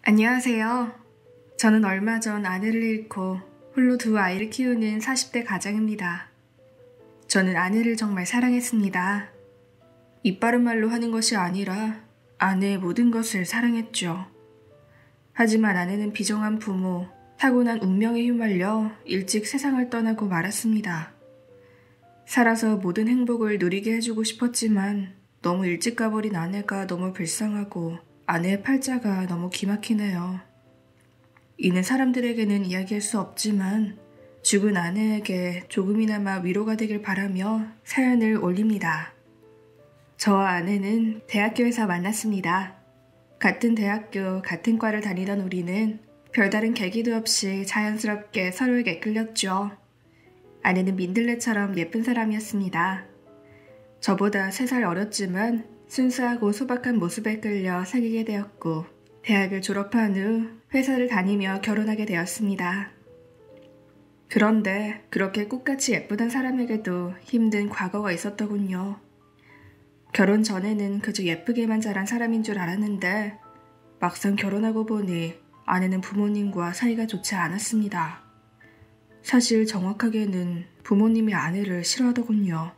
안녕하세요. 저는 얼마 전 아내를 잃고 홀로 두 아이를 키우는 40대 가장입니다. 저는 아내를 정말 사랑했습니다. 이빠른 말로 하는 것이 아니라 아내의 모든 것을 사랑했죠. 하지만 아내는 비정한 부모, 타고난 운명에 휘말려 일찍 세상을 떠나고 말았습니다. 살아서 모든 행복을 누리게 해주고 싶었지만 너무 일찍 가버린 아내가 너무 불쌍하고 아내의 팔자가 너무 기막히네요. 이는 사람들에게는 이야기할 수 없지만 죽은 아내에게 조금이나마 위로가 되길 바라며 사연을 올립니다. 저와 아내는 대학교에서 만났습니다. 같은 대학교, 같은 과를 다니던 우리는 별다른 계기도 없이 자연스럽게 서로에게 끌렸죠. 아내는 민들레처럼 예쁜 사람이었습니다. 저보다 3살 어렸지만 순수하고 소박한 모습에 끌려 사귀게 되었고 대학을 졸업한 후 회사를 다니며 결혼하게 되었습니다. 그런데 그렇게 꽃같이 예쁘던 사람에게도 힘든 과거가 있었더군요. 결혼 전에는 그저 예쁘게만 자란 사람인 줄 알았는데 막상 결혼하고 보니 아내는 부모님과 사이가 좋지 않았습니다. 사실 정확하게는 부모님이 아내를 싫어하더군요.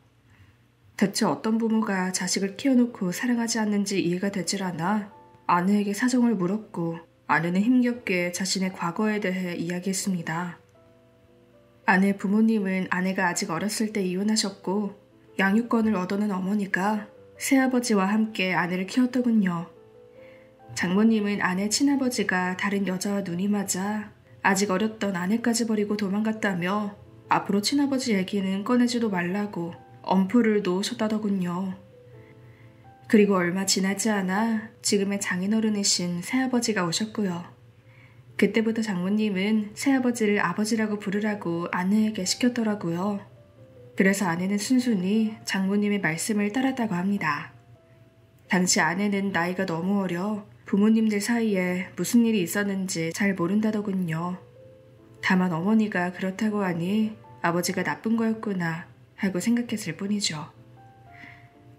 대체 어떤 부모가 자식을 키워놓고 사랑하지 않는지 이해가 되질 않아 아내에게 사정을 물었고 아내는 힘겹게 자신의 과거에 대해 이야기했습니다. 아내 부모님은 아내가 아직 어렸을 때 이혼하셨고 양육권을 얻어낸 어머니가 새아버지와 함께 아내를 키웠더군요. 장모님은 아내 친아버지가 다른 여자와 눈이 맞아 아직 어렸던 아내까지 버리고 도망갔다며 앞으로 친아버지 얘기는 꺼내지도 말라고 엄포를 놓으셨다더군요. 그리고 얼마 지나지 않아 지금의 장인어른이신 새아버지가 오셨고요. 그때부터 장모님은 새아버지를 아버지라고 부르라고 아내에게 시켰더라고요. 그래서 아내는 순순히 장모님의 말씀을 따랐다고 합니다. 당시 아내는 나이가 너무 어려 부모님들 사이에 무슨 일이 있었는지 잘 모른다더군요. 다만 어머니가 그렇다고 하니 아버지가 나쁜 거였구나 하고 생각했을 뿐이죠.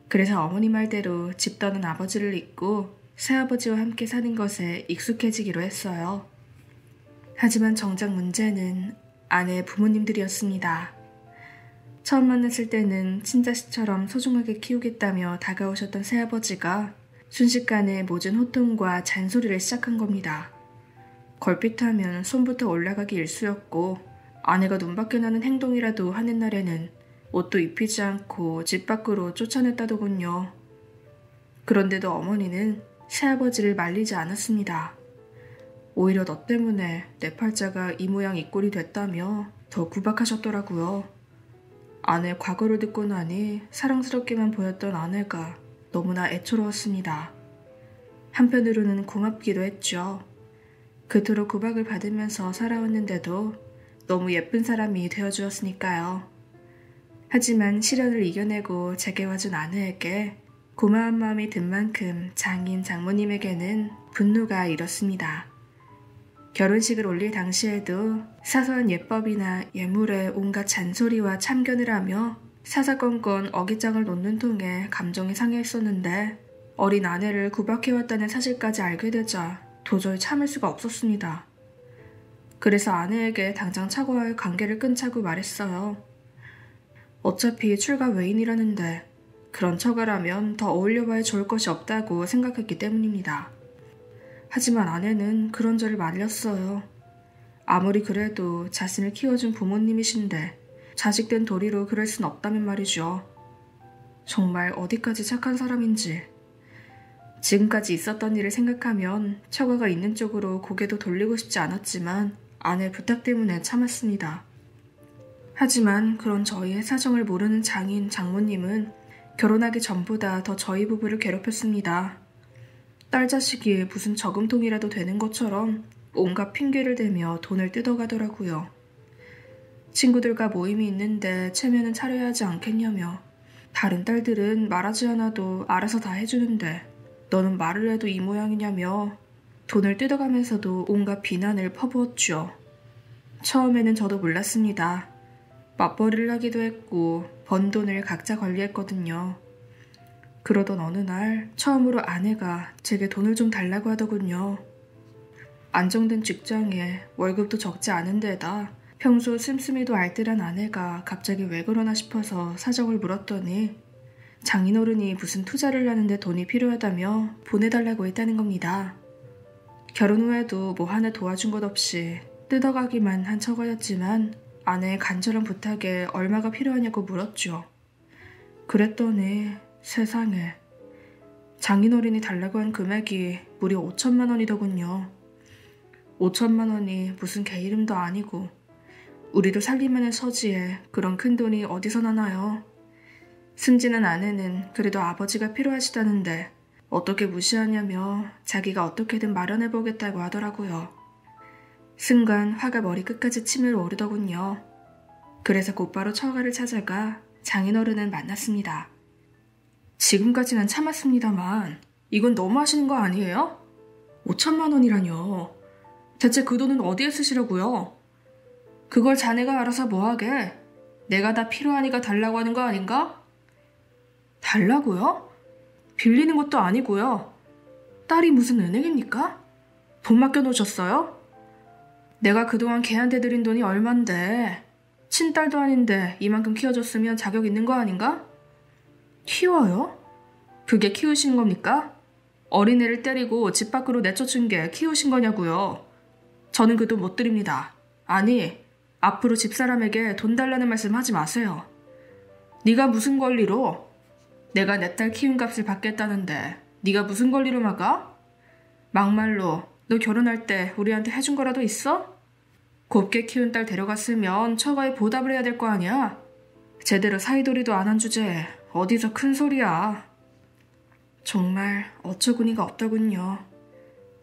그래서 어머니 말대로 집 떠난 아버지를 잊고 새아버지와 함께 사는 것에 익숙해지기로 했어요. 하지만 정작 문제는 아내의 부모님들이었습니다. 처음 만났을 때는 친자식처럼 소중하게 키우겠다며 다가오셨던 새아버지가 순식간에 모진 호통과 잔소리를 시작한 겁니다. 걸핏하면 손부터 올라가기 일쑤였고 아내가 눈밖에 나는 행동이라도 하는 날에는 옷도 입히지 않고 집 밖으로 쫓아냈다더군요. 그런데도 어머니는 새아버지를 말리지 않았습니다. 오히려 너 때문에 내 팔자가 이 모양 이 꼴이 됐다며 더 구박하셨더라고요. 아내의 과거를 듣고 나니 사랑스럽게만 보였던 아내가 너무나 애처로웠습니다. 한편으로는 고맙기도 했죠. 그토록 구박을 받으면서 살아왔는데도 너무 예쁜 사람이 되어주었으니까요. 하지만 시련을 이겨내고 제게 와준 아내에게 고마운 마음이 든 만큼 장인 장모님에게는 분노가 일었습니다. 결혼식을 올릴 당시에도 사소한 예법이나 예물에 온갖 잔소리와 참견을 하며 사사건건 어깃장을 놓는 통에 감정이 상해했었는데 어린 아내를 구박해왔다는 사실까지 알게 되자 도저히 참을 수가 없었습니다. 그래서 아내에게 당장 차고와의 관계를 끊자고 말했어요. 어차피 출가 외인이라는데 그런 척을 하면 더 어울려봐야 좋을 것이 없다고 생각했기 때문입니다. 하지만 아내는 그런 저를 말렸어요. 아무리 그래도 자신을 키워준 부모님이신데 자식된 도리로 그럴 순 없다면 말이죠. 정말 어디까지 착한 사람인지. 지금까지 있었던 일을 생각하면 처가가 있는 쪽으로 고개도 돌리고 싶지 않았지만 아내 부탁 때문에 참았습니다. 하지만 그런 저희의 사정을 모르는 장인 장모님은 결혼하기 전보다 더 저희 부부를 괴롭혔습니다. 딸 자식이 무슨 저금통이라도 되는 것처럼 온갖 핑계를 대며 돈을 뜯어가더라고요. 친구들과 모임이 있는데 체면은 차려야 하지 않겠냐며 다른 딸들은 말하지 않아도 알아서 다 해주는데 너는 말을 해도 이 모양이냐며 돈을 뜯어가면서도 온갖 비난을 퍼부었죠. 처음에는 저도 몰랐습니다. 맞벌이를 하기도 했고 번 돈을 각자 관리했거든요. 그러던 어느 날 처음으로 아내가 제게 돈을 좀 달라고 하더군요. 안정된 직장에 월급도 적지 않은 데다 평소 씀씀이도 알뜰한 아내가 갑자기 왜 그러나 싶어서 사정을 물었더니 장인어른이 무슨 투자를 하는데 돈이 필요하다며 보내달라고 했다는 겁니다. 결혼 후에도 뭐 하나 도와준 것 없이 뜯어가기만 한 처가였지만 아내의 간절한 부탁에 얼마가 필요하냐고 물었죠. 그랬더니 세상에 장인어른이 달라고 한 금액이 무려 5천만 원이더군요. 5천만 원이 무슨 개 이름도 아니고 우리를 살림하는 처지에 그런 큰 돈이 어디서 나나요? 승진한 아내는 그래도 아버지가 필요하시다는데 어떻게 무시하냐며 자기가 어떻게든 마련해보겠다고 하더라고요. 순간 화가 머리끝까지 치밀어 오르더군요. 그래서 곧바로 처가를 찾아가 장인어른을 만났습니다. 지금까지는 참았습니다만 이건 너무 하시는 거 아니에요? 5천만 원이라뇨. 대체 그 돈은 어디에 쓰시려고요? 그걸 자네가 알아서 뭐하게? 내가 다 필요하니까 달라고 하는 거 아닌가? 달라고요? 빌리는 것도 아니고요. 딸이 무슨 은행입니까? 돈 맡겨놓으셨어요? 내가 그동안 걔한테 드린 돈이 얼만데 친딸도 아닌데 이만큼 키워줬으면 자격 있는 거 아닌가? 키워요? 그게 키우신 겁니까? 어린애를 때리고 집 밖으로 내쫓은 게 키우신 거냐고요. 저는 그 돈 못 드립니다. 아니, 앞으로 집사람에게 돈 달라는 말씀 하지 마세요. 네가 무슨 권리로? 내가 내 딸 키운 값을 받겠다는데 네가 무슨 권리로 막아? 막말로 너 결혼할 때 우리한테 해준 거라도 있어? 곱게 키운 딸 데려갔으면 처가에 보답을 해야 될 거 아니야? 제대로 사이돌이도 안 한 주제에 어디서 큰 소리야. 정말 어처구니가 없더군요.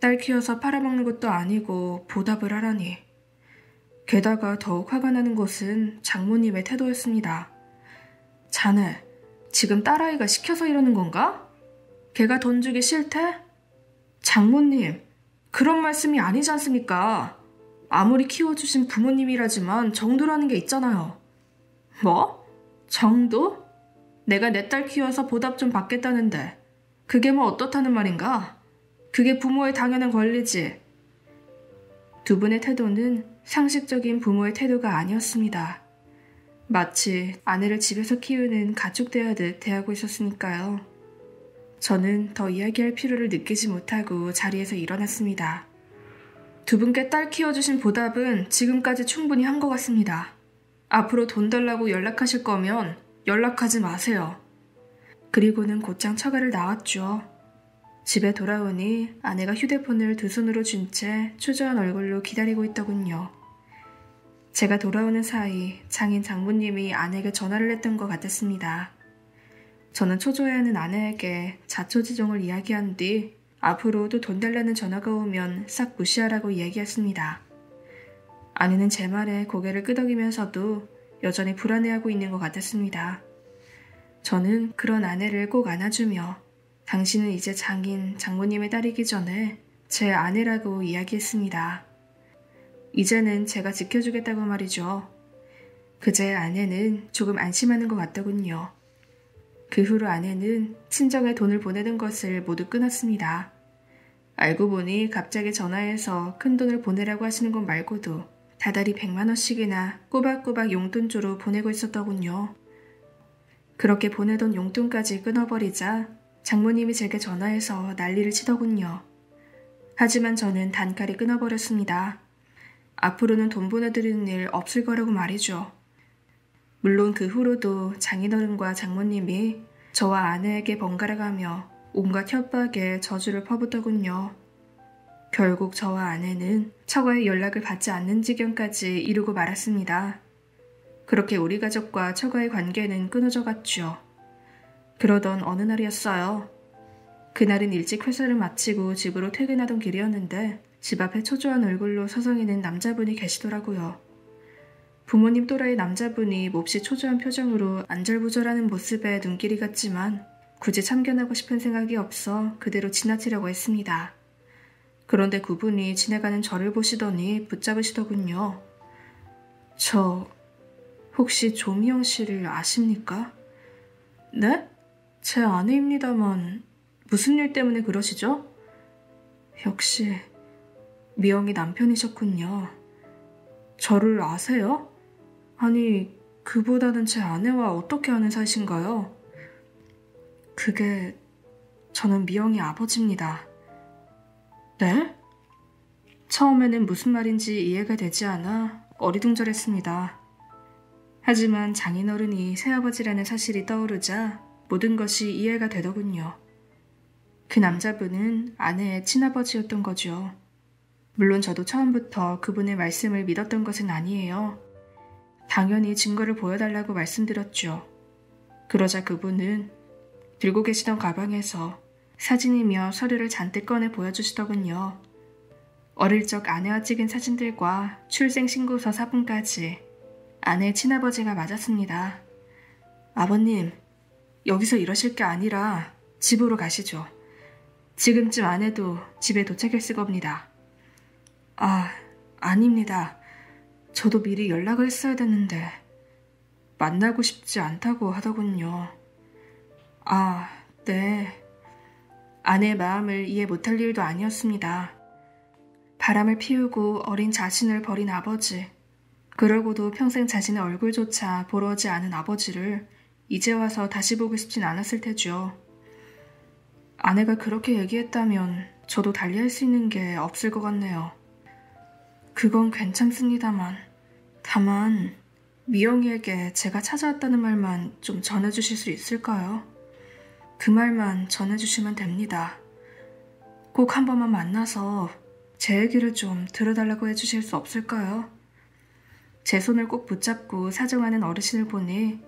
딸 키워서 팔아먹는 것도 아니고 보답을 하라니. 게다가 더욱 화가 나는 것은 장모님의 태도였습니다. 자네, 지금 딸아이가 시켜서 이러는 건가? 걔가 돈 주기 싫대? 장모님, 그런 말씀이 아니지 않습니까? 아무리 키워주신 부모님이라지만 정도라는 게 있잖아요. 뭐? 정도? 내가 내 딸 키워서 보답 좀 받겠다는데 그게 뭐 어떻다는 말인가? 그게 부모의 당연한 권리지. 두 분의 태도는 상식적인 부모의 태도가 아니었습니다. 마치 아내를 집에서 키우는 가족 대하듯 대하고 있었으니까요. 저는 더 이야기할 필요를 느끼지 못하고 자리에서 일어났습니다. 두 분께 딸 키워주신 보답은 지금까지 충분히 한 것 같습니다. 앞으로 돈 달라고 연락하실 거면 연락하지 마세요. 그리고는 곧장 처가를 나왔죠. 집에 돌아오니 아내가 휴대폰을 두 손으로 쥔 채 초조한 얼굴로 기다리고 있더군요. 제가 돌아오는 사이 장인 장모님이 아내에게 전화를 했던 것 같았습니다. 저는 초조해하는 아내에게 자초지종을 이야기한 뒤 앞으로도 돈 달라는 전화가 오면 싹 무시하라고 얘기했습니다. 아내는 제 말에 고개를 끄덕이면서도 여전히 불안해하고 있는 것 같았습니다. 저는 그런 아내를 꼭 안아주며 당신은 이제 장모님의 딸이기 전에 제 아내라고 이야기했습니다. 이제는 제가 지켜주겠다고 말이죠. 그제 아내는 조금 안심하는 것 같더군요. 그 후로 아내는 친정에 돈을 보내는 것을 모두 끊었습니다. 알고 보니 갑자기 전화해서 큰 돈을 보내라고 하시는 것 말고도 다달이 100만 원씩이나 꼬박꼬박 용돈조로 보내고 있었더군요. 그렇게 보내던 용돈까지 끊어버리자 장모님이 제게 전화해서 난리를 치더군요. 하지만 저는 단칼에 끊어버렸습니다. 앞으로는 돈 보내드리는 일 없을 거라고 말이죠. 물론 그 후로도 장인어른과 장모님이 저와 아내에게 번갈아가며 온갖 협박에 저주를 퍼붓더군요. 결국 저와 아내는 처가의 연락을 받지 않는 지경까지 이르고 말았습니다. 그렇게 우리 가족과 처가의 관계는 끊어져 갔죠. 그러던 어느 날이었어요. 그날은 일찍 회사를 마치고 집으로 퇴근하던 길이었는데 집 앞에 초조한 얼굴로 서성이는 남자분이 계시더라고요. 부모님 또래의 남자분이 몹시 초조한 표정으로 안절부절하는 모습에 눈길이 갔지만 굳이 참견하고 싶은 생각이 없어 그대로 지나치려고 했습니다. 그런데 그분이 지나가는 저를 보시더니 붙잡으시더군요. 저 혹시 조미영 씨를 아십니까? 네? 제 아내입니다만 무슨 일 때문에 그러시죠? 역시 미영이 남편이셨군요. 저를 아세요? 아니, 그보다는 제 아내와 어떻게 아는 사이신가요? 그게 저는 미영이 아버지입니다. 네? 처음에는 무슨 말인지 이해가 되지 않아 어리둥절했습니다. 하지만 장인어른이 새아버지라는 사실이 떠오르자 모든 것이 이해가 되더군요. 그 남자분은 아내의 친아버지였던 거죠. 물론 저도 처음부터 그분의 말씀을 믿었던 것은 아니에요. 당연히 증거를 보여달라고 말씀드렸죠. 그러자 그분은 들고 계시던 가방에서 사진이며 서류를 잔뜩 꺼내 보여주시더군요. 어릴 적 아내와 찍은 사진들과 출생신고서 사본까지 아내의 친아버지가 맞았습니다. 아버님, 여기서 이러실 게 아니라 집으로 가시죠. 지금쯤 아내도 집에 도착했을 겁니다. 아닙니다. 저도 미리 연락을 했어야 됐는데 만나고 싶지 않다고 하더군요. 네. 아내의 마음을 이해 못할 일도 아니었습니다. 바람을 피우고 어린 자신을 버린 아버지, 그러고도 평생 자신의 얼굴조차 보러 오지 않은 아버지를 이제 와서 다시 보고 싶진 않았을 테죠. 아내가 그렇게 얘기했다면 저도 달리할 수 있는 게 없을 것 같네요. 그건 괜찮습니다만, 다만 미영이에게 제가 찾아왔다는 말만 좀 전해주실 수 있을까요? 그 말만 전해주시면 됩니다. 꼭 한 번만 만나서 제 얘기를 좀 들어달라고 해주실 수 없을까요? 제 손을 꼭 붙잡고 사정하는 어르신을 보니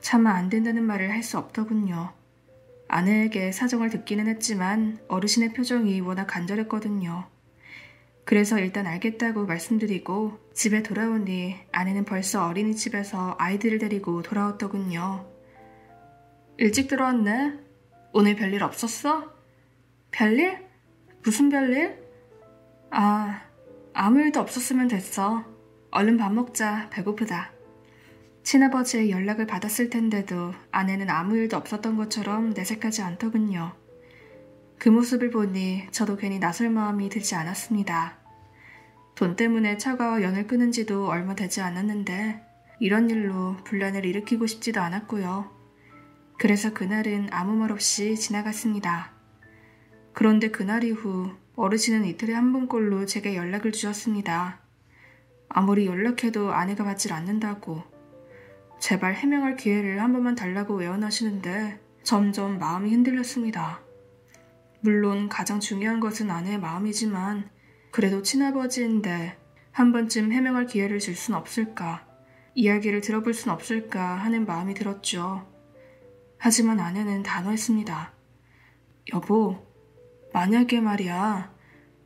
차마 안 된다는 말을 할 수 없더군요. 아내에게 사정을 듣기는 했지만 어르신의 표정이 워낙 간절했거든요. 그래서 일단 알겠다고 말씀드리고 집에 돌아오니 아내는 벌써 어린이집에서 아이들을 데리고 돌아왔더군요. 일찍 들어왔네? 오늘 별일 없었어? 별일? 무슨 별일? 아무 일도 없었으면 됐어. 얼른 밥 먹자. 배고프다. 친아버지의 연락을 받았을 텐데도 아내는 아무 일도 없었던 것처럼 내색하지 않더군요. 그 모습을 보니 저도 괜히 나설 마음이 들지 않았습니다. 돈 때문에 차가워 연을 끊은 지도 얼마 되지 않았는데 이런 일로 분란을 일으키고 싶지도 않았고요. 그래서 그날은 아무 말 없이 지나갔습니다. 그런데 그날 이후 어르신은 이틀에 한 번꼴로 제게 연락을 주셨습니다. 아무리 연락해도 아내가 받질 않는다고. 제발 해명할 기회를 한 번만 달라고 애원하시는데 점점 마음이 흔들렸습니다. 물론 가장 중요한 것은 아내의 마음이지만 그래도 친아버지인데 한 번쯤 해명할 기회를 줄 순 없을까, 이야기를 들어볼 순 없을까 하는 마음이 들었죠. 하지만 아내는 단호했습니다. 여보, 만약에 말이야,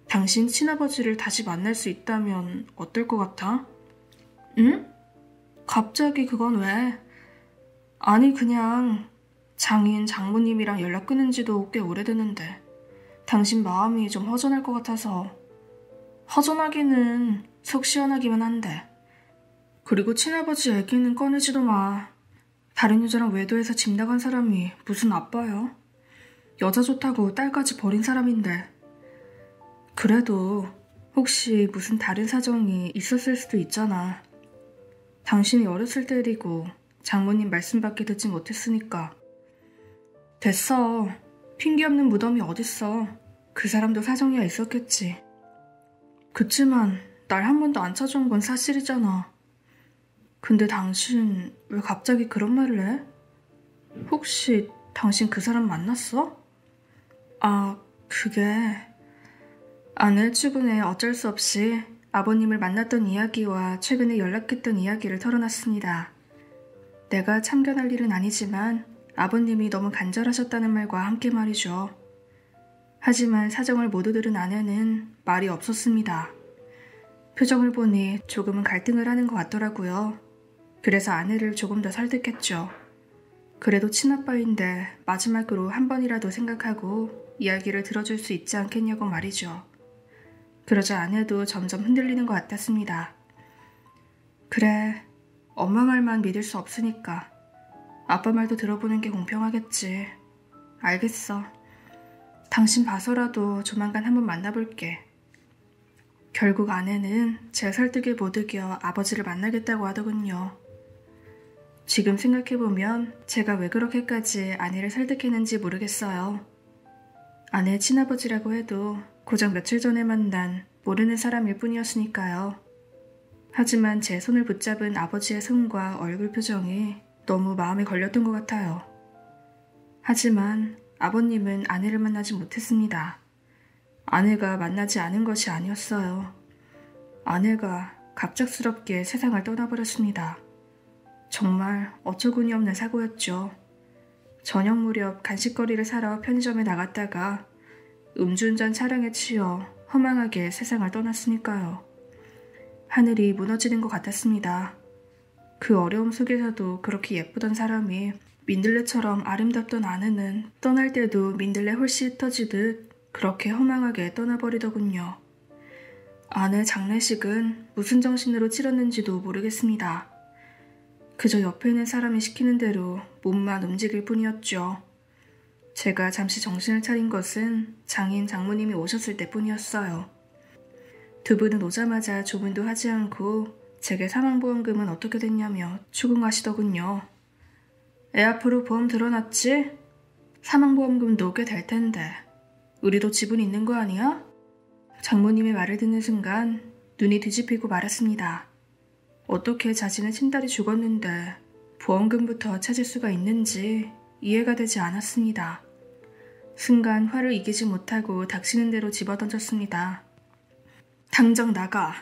당신 친아버지를 다시 만날 수 있다면 어떨 것 같아? 응? 갑자기 그건 왜? 아니 그냥 장모님이랑 연락 끊은 지도 꽤 오래됐는데 당신 마음이 좀 허전할 것 같아서. 허전하기는 속 시원하기만 한데. 그리고 친아버지 얘기는 꺼내지도 마. 다른 여자랑 외도해서 집 나간 사람이 무슨 아빠야? 여자 좋다고 딸까지 버린 사람인데. 그래도 혹시 무슨 다른 사정이 있었을 수도 있잖아. 당신이 어렸을 때 일이고 장모님 말씀밖에 듣지 못했으니까. 됐어. 핑계 없는 무덤이 어딨어. 그 사람도 사정이야 있었겠지. 그치만 날 한 번도 안 찾아온 건 사실이잖아. 근데 당신 왜 갑자기 그런 말을 해? 혹시 당신 그 사람 만났어? 그게... 아내 일주분에 어쩔 수 없이 아버님을 만났던 이야기와 최근에 연락했던 이야기를 털어놨습니다. 내가 참견할 일은 아니지만 아버님이 너무 간절하셨다는 말과 함께 말이죠. 하지만 사정을 모두 들은 아내는 말이 없었습니다. 표정을 보니 조금은 갈등을 하는 것 같더라고요. 그래서 아내를 조금 더 설득했죠. 그래도 친아빠인데 마지막으로 한 번이라도 생각하고 이야기를 들어줄 수 있지 않겠냐고 말이죠. 그러자 아내도 점점 흔들리는 것 같았습니다. 그래, 엄마 말만 믿을 수 없으니까 아빠 말도 들어보는 게 공평하겠지. 알겠어. 당신 봐서라도 조만간 한번 만나볼게. 결국 아내는 제 설득에 못 이겨 아버지를 만나겠다고 하더군요. 지금 생각해보면 제가 왜 그렇게까지 아내를 설득했는지 모르겠어요. 아내의 친아버지라고 해도 고작 며칠 전에 만난 모르는 사람일 뿐이었으니까요. 하지만 제 손을 붙잡은 아버지의 손과 얼굴 표정이 너무 마음에 걸렸던 것 같아요. 하지만 아버님은 아내를 만나지 못했습니다. 아내가 만나지 않은 것이 아니었어요. 아내가 갑작스럽게 세상을 떠나버렸습니다. 정말 어처구니 없는 사고였죠. 저녁 무렵 간식거리를 사러 편의점에 나갔다가 음주운전 차량에 치여 허망하게 세상을 떠났으니까요. 하늘이 무너지는 것 같았습니다. 그 어려움 속에서도 그렇게 예쁘던 사람이 민들레처럼 아름답던 아내는 떠날 때도 민들레 홀씨 흩어지듯 그렇게 허망하게 떠나버리더군요. 아내 장례식은 무슨 정신으로 치렀는지도 모르겠습니다. 그저 옆에 있는 사람이 시키는 대로 몸만 움직일 뿐이었죠. 제가 잠시 정신을 차린 것은 장인 장모님이 오셨을 때뿐이었어요. 두 분은 오자마자 조문도 하지 않고 제게 사망보험금은 어떻게 됐냐며 추궁하시더군요. 애 앞으로 보험 들어놨지? 사망보험금도 꽤 될 텐데 우리도 지분 있는 거 아니야? 장모님의 말을 듣는 순간 눈이 뒤집히고 말았습니다. 어떻게 자신의 친딸이 죽었는데 보험금부터 찾을 수가 있는지 이해가 되지 않았습니다. 순간 화를 이기지 못하고 닥치는 대로 집어던졌습니다. 당장 나가.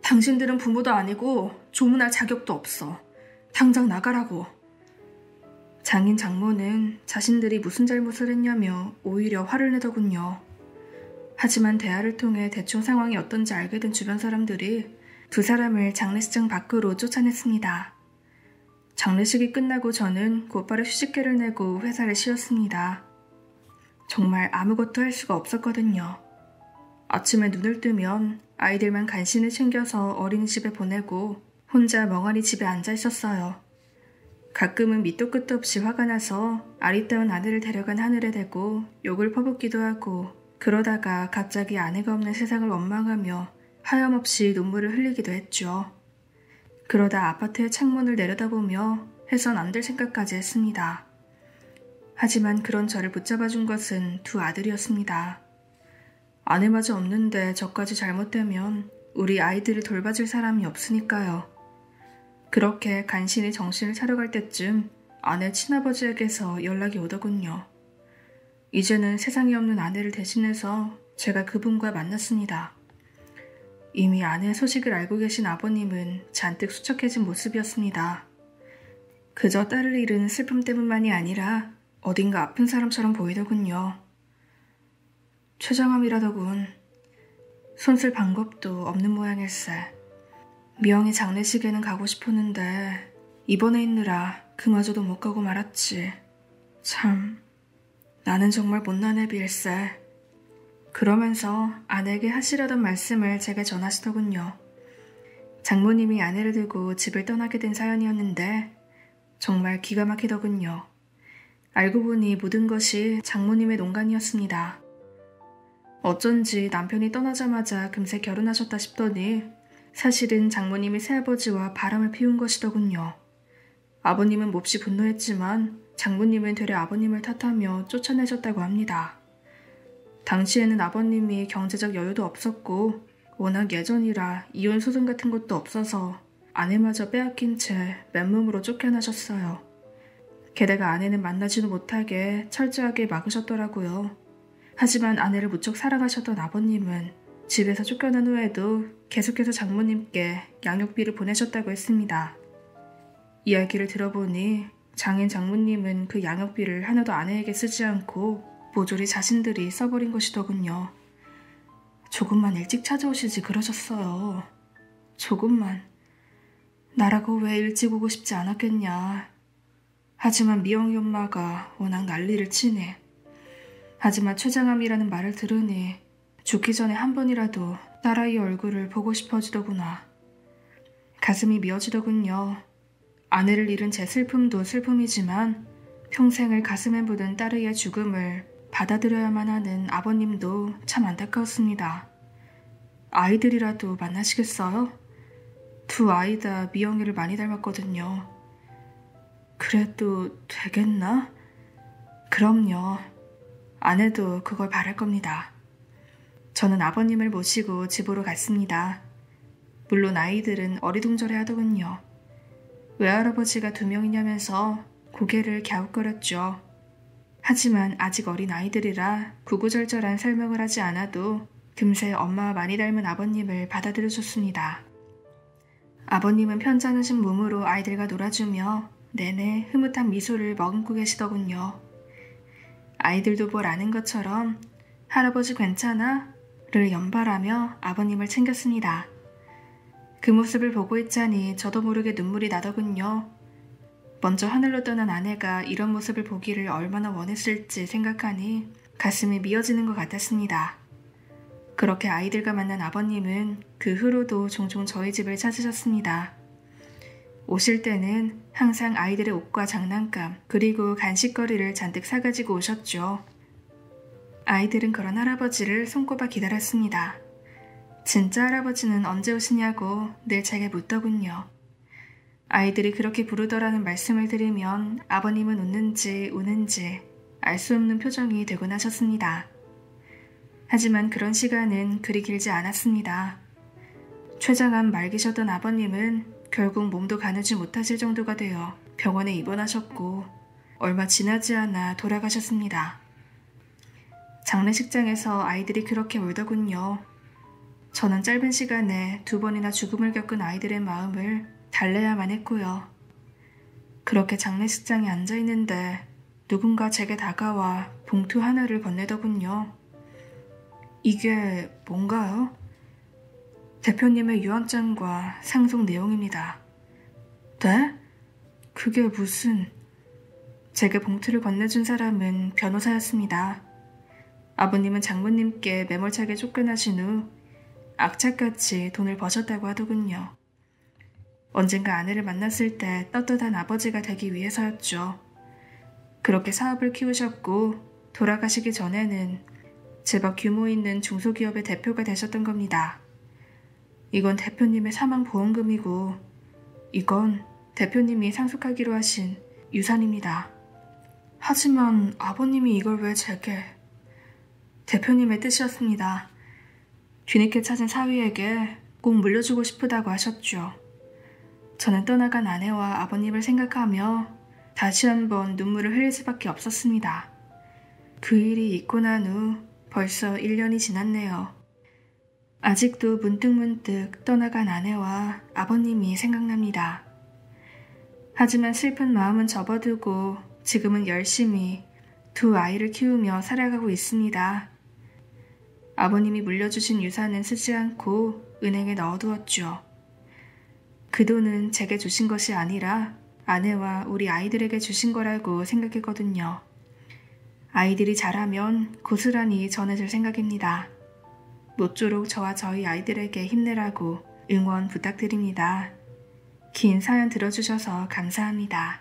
당신들은 부모도 아니고 조문할 자격도 없어. 당장 나가라고. 장인 장모는 자신들이 무슨 잘못을 했냐며 오히려 화를 내더군요. 하지만 대화를 통해 대충 상황이 어떤지 알게 된 주변 사람들이 두 사람을 장례식장 밖으로 쫓아냈습니다. 장례식이 끝나고 저는 곧바로 휴직계를 내고 회사를 쉬었습니다. 정말 아무것도 할 수가 없었거든요. 아침에 눈을 뜨면 아이들만 간신히 챙겨서 어린이집에 보내고 혼자 멍하니 집에 앉아 있었어요. 가끔은 밑도 끝도 없이 화가 나서 아리따운 아내를 데려간 하늘에 대고 욕을 퍼붓기도 하고 그러다가 갑자기 아내가 없는 세상을 원망하며 하염없이 눈물을 흘리기도 했죠. 그러다 아파트의 창문을 내려다보며 해선 안 될 생각까지 했습니다. 하지만 그런 저를 붙잡아준 것은 두 아들이었습니다. 아내마저 없는데 저까지 잘못되면 우리 아이들을 돌봐줄 사람이 없으니까요. 그렇게 간신히 정신을 차려갈 때쯤 아내 친아버지에게서 연락이 오더군요. 이제는 세상에 없는 아내를 대신해서 제가 그분과 만났습니다. 이미 아내의 소식을 알고 계신 아버님은 잔뜩 수척해진 모습이었습니다. 그저 딸을 잃은 슬픔 때문만이 아니라 어딘가 아픈 사람처럼 보이더군요. 췌장암이라더군. 손쓸 방법도 없는 모양일세. 미영이 장례식에는 가고 싶었는데 입원해 있느라 그마저도 못 가고 말았지. 참, 나는 정말 못난 애비일세. 그러면서 아내에게 하시려던 말씀을 제게 전하시더군요. 장모님이 아내를 두고 집을 떠나게 된 사연이었는데 정말 기가 막히더군요. 알고 보니 모든 것이 장모님의 농간이었습니다. 어쩐지 남편이 떠나자마자 금세 결혼하셨다 싶더니 사실은 장모님이 새아버지와 바람을 피운 것이더군요. 아버님은 몹시 분노했지만 장모님은 되려 아버님을 탓하며 쫓아내셨다고 합니다. 당시에는 아버님이 경제적 여유도 없었고 워낙 예전이라 이혼 소송 같은 것도 없어서 아내마저 빼앗긴 채 맨몸으로 쫓겨나셨어요. 게다가 아내는 만나지도 못하게 철저하게 막으셨더라고요. 하지만 아내를 무척 사랑하셨던 아버님은 집에서 쫓겨난 후에도 계속해서 장모님께 양육비를 보내셨다고 했습니다. 이야기를 들어보니 장인 장모님은 그 양육비를 하나도 아내에게 쓰지 않고 모조리 자신들이 써버린 것이더군요. 조금만 일찍 찾아오시지 그러셨어요. 조금만. 나라고 왜 일찍 오고 싶지 않았겠냐. 하지만 미영이 엄마가 워낙 난리를 치네. 하지만 췌장암이라는 말을 들으니 죽기 전에 한 번이라도 딸아이 얼굴을 보고 싶어지더구나. 가슴이 미어지더군요. 아내를 잃은 제 슬픔도 슬픔이지만 평생을 가슴에 묻은 딸의 죽음을 받아들여야만 하는 아버님도 참 안타까웠습니다. 아이들이라도 만나시겠어요? 두 아이 다 미영이를 많이 닮았거든요. 그래도 되겠나? 그럼요. 아내도 그걸 바랄 겁니다. 저는 아버님을 모시고 집으로 갔습니다. 물론 아이들은 어리둥절해 하더군요. 외할아버지가 2명이냐면서 고개를 갸웃거렸죠. 하지만 아직 어린 아이들이라 구구절절한 설명을 하지 않아도 금세 엄마와 많이 닮은 아버님을 받아들여줬습니다. 아버님은 편찮으신 몸으로 아이들과 놀아주며 내내 흐뭇한 미소를 머금고 계시더군요. 아이들도 뭘 아는 것처럼 할아버지 괜찮아? 를 연발하며 아버님을 챙겼습니다. 그 모습을 보고 있자니 저도 모르게 눈물이 나더군요. 먼저 하늘로 떠난 아내가 이런 모습을 보기를 얼마나 원했을지 생각하니 가슴이 미어지는 것 같았습니다. 그렇게 아이들과 만난 아버님은 그 후로도 종종 저희 집을 찾으셨습니다. 오실 때는 항상 아이들의 옷과 장난감 그리고 간식거리를 잔뜩 사가지고 오셨죠. 아이들은 그런 할아버지를 손꼽아 기다렸습니다. 진짜 할아버지는 언제 오시냐고 늘 제게 묻더군요. 아이들이 그렇게 부르더라는 말씀을 들으면 아버님은 웃는지 우는지 알 수 없는 표정이 되곤 하셨습니다. 하지만 그런 시간은 그리 길지 않았습니다. 췌장암 말기셨던 아버님은 결국 몸도 가누지 못하실 정도가 되어 병원에 입원하셨고 얼마 지나지 않아 돌아가셨습니다. 장례식장에서 아이들이 그렇게 울더군요. 저는 짧은 시간에 2번이나 죽음을 겪은 아이들의 마음을 달래야만 했고요. 그렇게 장례식장에 앉아있는데 누군가 제게 다가와 봉투 하나를 건네더군요. 이게 뭔가요? 대표님의 유언장과 상속 내용입니다. 네? 그게 무슨... 제게 봉투를 건네준 사람은 변호사였습니다. 아버님은 장모님께 매몰차게 쫓겨나신 후 악착같이 돈을 버셨다고 하더군요. 언젠가 아내를 만났을 때 떳떳한 아버지가 되기 위해서였죠. 그렇게 사업을 키우셨고 돌아가시기 전에는 제법 규모 있는 중소기업의 대표가 되셨던 겁니다. 이건 대표님의 사망보험금이고 이건 대표님이 상속하기로 하신 유산입니다. 하지만 아버님이 이걸 왜 제게... 대표님의 뜻이었습니다. 뒤늦게 찾은 사위에게 꼭 물려주고 싶다고 하셨죠. 저는 떠나간 아내와 아버님을 생각하며 다시 한번 눈물을 흘릴 수밖에 없었습니다. 그 일이 있고 난 후 벌써 1년이 지났네요. 아직도 문득문득 떠나간 아내와 아버님이 생각납니다. 하지만 슬픈 마음은 접어두고 지금은 열심히 2 아이를 키우며 살아가고 있습니다. 아버님이 물려주신 유산은 쓰지 않고 은행에 넣어두었죠. 그 돈은 제게 주신 것이 아니라 아내와 우리 아이들에게 주신 거라고 생각했거든요. 아이들이 자라면 고스란히 전해줄 생각입니다. 모쪼록 저와 저희 아이들에게 힘내라고 응원 부탁드립니다. 긴 사연 들어주셔서 감사합니다.